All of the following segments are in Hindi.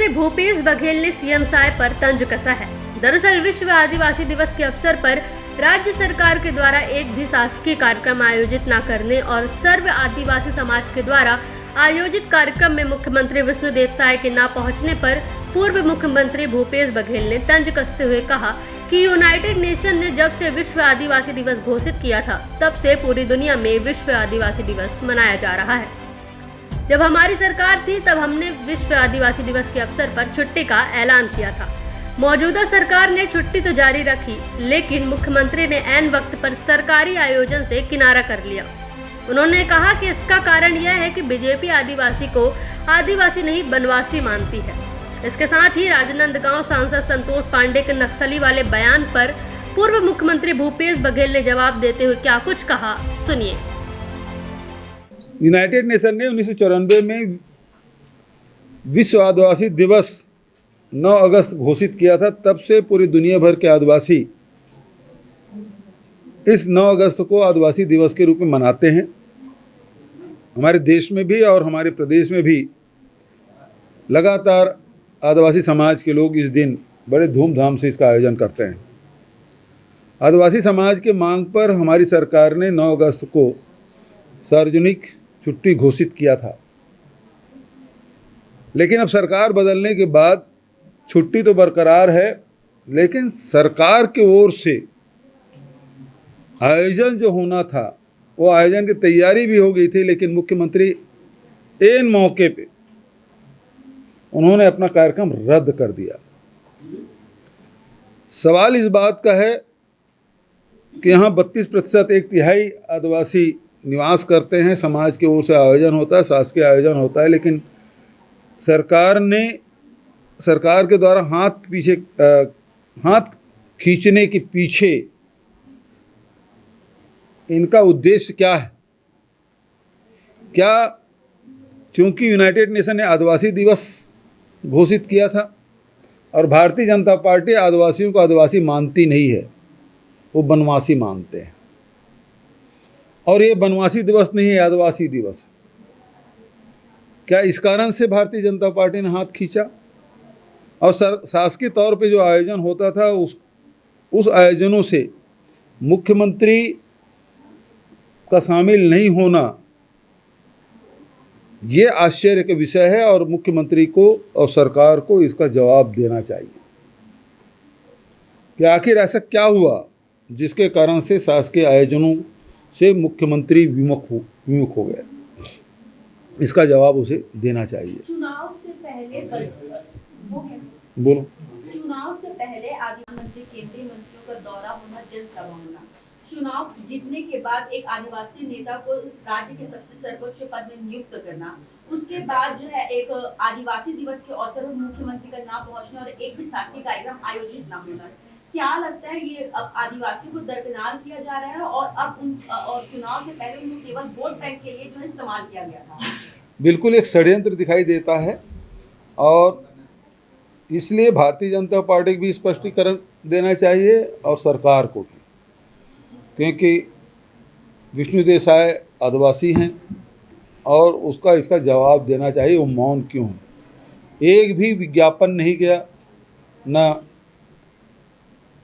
मुख्यमंत्री भूपेश बघेल ने सीएम साय पर तंज कसा है। दरअसल विश्व आदिवासी दिवस के अवसर पर राज्य सरकार के द्वारा एक भी शासकीय कार्यक्रम आयोजित न करने और सर्व आदिवासी समाज के द्वारा आयोजित कार्यक्रम में मुख्यमंत्री विष्णुदेव साय के न पहुंचने पर पूर्व मुख्यमंत्री भूपेश बघेल ने तंज कसते हुए कहा कि यूनाइटेड नेशन ने जब से विश्व आदिवासी दिवस घोषित किया था तब से पूरी दुनिया में विश्व आदिवासी दिवस मनाया जा रहा है। जब हमारी सरकार थी तब हमने विश्व आदिवासी दिवस के अवसर पर छुट्टी का ऐलान किया था। मौजूदा सरकार ने छुट्टी तो जारी रखी, लेकिन मुख्यमंत्री ने ऐन वक्त पर सरकारी आयोजन से किनारा कर लिया। उन्होंने कहा कि इसका कारण यह है कि बीजेपी आदिवासी को आदिवासी नहीं बनवासी मानती है। इसके साथ ही राजनांदगांव सांसद संतोष पांडे के नक्सली वाले बयान पर पूर्व मुख्यमंत्री भूपेश बघेल ने जवाब देते हुए क्या कुछ कहा, सुनिए। यूनाइटेड नेशन ने 1994 में विश्व आदिवासी दिवस 9 अगस्त घोषित किया था। तब से पूरी दुनिया भर के आदिवासी इस 9 अगस्त को आदिवासी दिवस के रूप में मनाते हैं। हमारे देश में भी और हमारे प्रदेश में भी लगातार आदिवासी समाज के लोग इस दिन बड़े धूमधाम से इसका आयोजन करते हैं। आदिवासी समाज के मांग पर हमारी सरकार ने 9 अगस्त को सार्वजनिक छुट्टी घोषित किया था, लेकिन अब सरकार बदलने के बाद छुट्टी तो बरकरार है, लेकिन सरकार की ओर से आयोजन जो होना था वो आयोजन की तैयारी भी हो गई थी, लेकिन मुख्यमंत्री ऐन मौके पे उन्होंने अपना कार्यक्रम रद्द कर दिया। सवाल इस बात का है कि यहाँ 32%, 1/3 आदिवासी निवास करते हैं। समाज की ओर से आयोजन होता है, शासकीय आयोजन होता है, लेकिन सरकार के द्वारा हाथ खींचने के पीछे इनका उद्देश्य क्या है? क्या क्योंकि यूनाइटेड नेशन ने आदिवासी दिवस घोषित किया था और भारतीय जनता पार्टी आदिवासियों को आदिवासी मानती नहीं है, वो बनवासी मानते हैं। और ये बनवासी दिवस नहीं है, आदिवासी दिवस। क्या इस कारण से भारतीय जनता पार्टी ने हाथ खींचा? और शासकीय तौर पे जो आयोजन होता था उस आयोजनों से मुख्यमंत्री का शामिल नहीं होना ये आश्चर्य का विषय है और मुख्यमंत्री को और सरकार को इसका जवाब देना चाहिए कि आखिर ऐसा क्या हुआ जिसके कारण से शासकीय आयोजनों से मुख्यमंत्री विमुख हो गए। इसका जवाब उसे देना चाहिए। चुनाव से पहले बोलो। चुनाव से पहले आदिवासी मंत्री, केंद्रीय मंत्रियों का दौरा होना, जनसभा होना, चुनाव जीतने के बाद एक आदिवासी नेता को राज्य के सबसे सर्वोच्च पद में नियुक्त करना, उसके बाद जो है एक आदिवासी दिवस के अवसर पर मुख्यमंत्री का ना पहुंचना और एक भी शासकीय कार्यक्रम आयोजित ना होना, क्या लगता है ये अब आदिवासी को दरकिनार किया जा रहा है और अब और चुनाव से पहले उनको केवल वोट बैंक के लिए जो है इस्तेमाल किया गया था? बिल्कुल एक षड्यंत्र दिखाई देता है और इसलिए भारतीय जनता पार्टी को भी स्पष्टीकरण देना चाहिए और सरकार को भी, क्योंकि विष्णुदेव साय आदिवासी हैं और इसका जवाब देना चाहिए। वो मौन क्यों है? एक भी विज्ञापन नहीं गया, न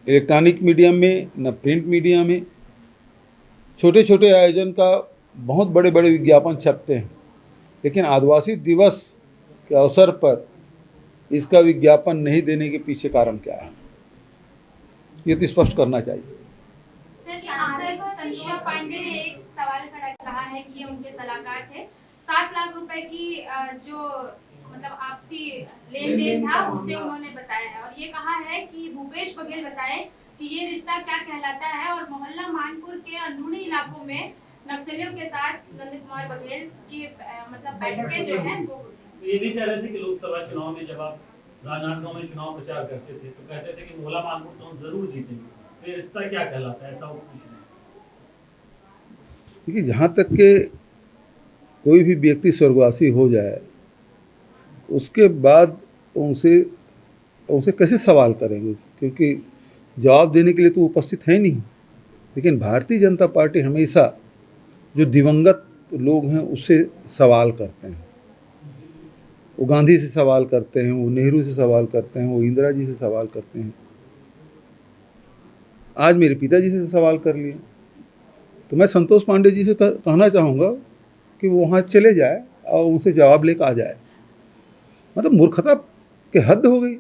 इलेक्ट्रॉनिक मीडियम में न प्रिंट मीडिया में। छोटे छोटे आयोजन का बहुत बड़े बड़े विज्ञापन छपते हैं, लेकिन आदिवासी दिवस के अवसर पर इसका विज्ञापन नहीं देने के पीछे कारण क्या है, ये तो स्पष्ट करना चाहिए। संतोष पांडे ने एक सवाल खड़ा कहा है कि ये उनके सलाहकार थे। 7 लाख रुपए की जो मतलब आपसी लेन देन था उसे उन्होंने बताया है और ये कहा है कि भूपेश बघेल बताए कि ये रिश्ता क्या कहलाता है और मोहल्ला मानपुर के अंदरूनी इलाकों में नक्सलियों के साथ नंद कुमार बघेल की मतलब बैठकें जो है वो ये भी कह रहे थे कि लोकसभा चुनाव में जब आप राजनांदगांव में चुनाव प्रचार करते थे तो कहते थे कि मोहल्ला मानपुर तो हम जरूर जीतेंगे। ये रिश्ता क्या कहलाता है? ऐसा वो कुछ नहीं। देखिए, जहाँ तक के कोई भी व्यक्ति स्वर्गवासी हो जाए उसके बाद उनसे कैसे सवाल करेंगे, क्योंकि जवाब देने के लिए तो उपस्थित है नहीं। लेकिन भारतीय जनता पार्टी हमेशा जो दिवंगत लोग हैं उससे सवाल करते हैं। वो गांधी से सवाल करते हैं, वो नेहरू से सवाल करते हैं, वो इंदिरा जी से सवाल करते हैं, आज मेरे पिताजी से सवाल कर लिए। तो मैं संतोष पांडे जी से कहना चाहूँगा कि वो वहाँ चले जाए और उनसे जवाब लेकर आ जाए। मतलब मूर्खता के हद हो गई।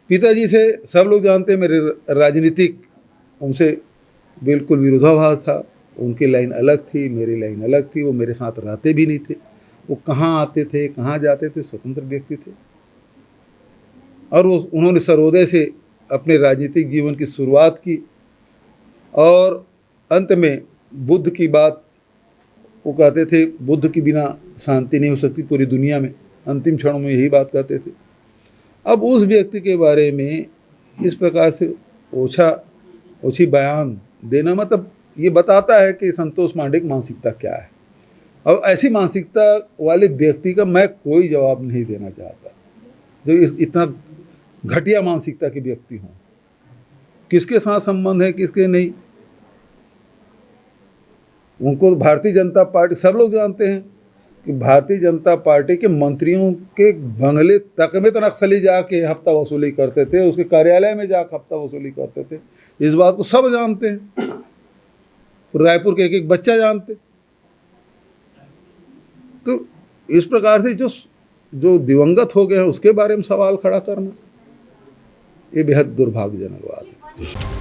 पिताजी से सब लोग जानते हैं मेरे राजनीतिक उनसे बिल्कुल विरोधाभास था। उनकी लाइन अलग थी, मेरी लाइन अलग थी। वो मेरे साथ रहते भी नहीं थे, वो कहाँ आते थे कहाँ जाते थे, स्वतंत्र व्यक्ति थे। और वो उन्होंने सर्वोदय से अपने राजनीतिक जीवन की शुरुआत की और अंत में बुद्ध की बात वो कहते थे, बुद्ध के बिना शांति नहीं हो सकती पूरी दुनिया में, अंतिम क्षणों में यही बात कहते थे। अब उस व्यक्ति के बारे में इस प्रकार से ओछी बयान देना मतलब ये बताता है कि संतोष पांडे की मानसिकता क्या है। अब ऐसी मानसिकता वाले व्यक्ति का मैं कोई जवाब नहीं देना चाहता जो इतना घटिया मानसिकता के व्यक्ति हों। किसके साथ संबंध है किसके नहीं, उनको भारतीय जनता पार्टी, सब लोग जानते हैं कि भारतीय जनता पार्टी के मंत्रियों के बंगले तक में तो नक्सली जाके हफ्ता वसूली करते थे, उसके कार्यालय में जाकर हफ्ता वसूली करते थे। इस बात को सब जानते हैं, रायपुर के एक एक बच्चा जानते। तो इस प्रकार से जो दिवंगत हो गए हैं उसके बारे में सवाल खड़ा करना ये बेहद दुर्भाग्यजनक बात है।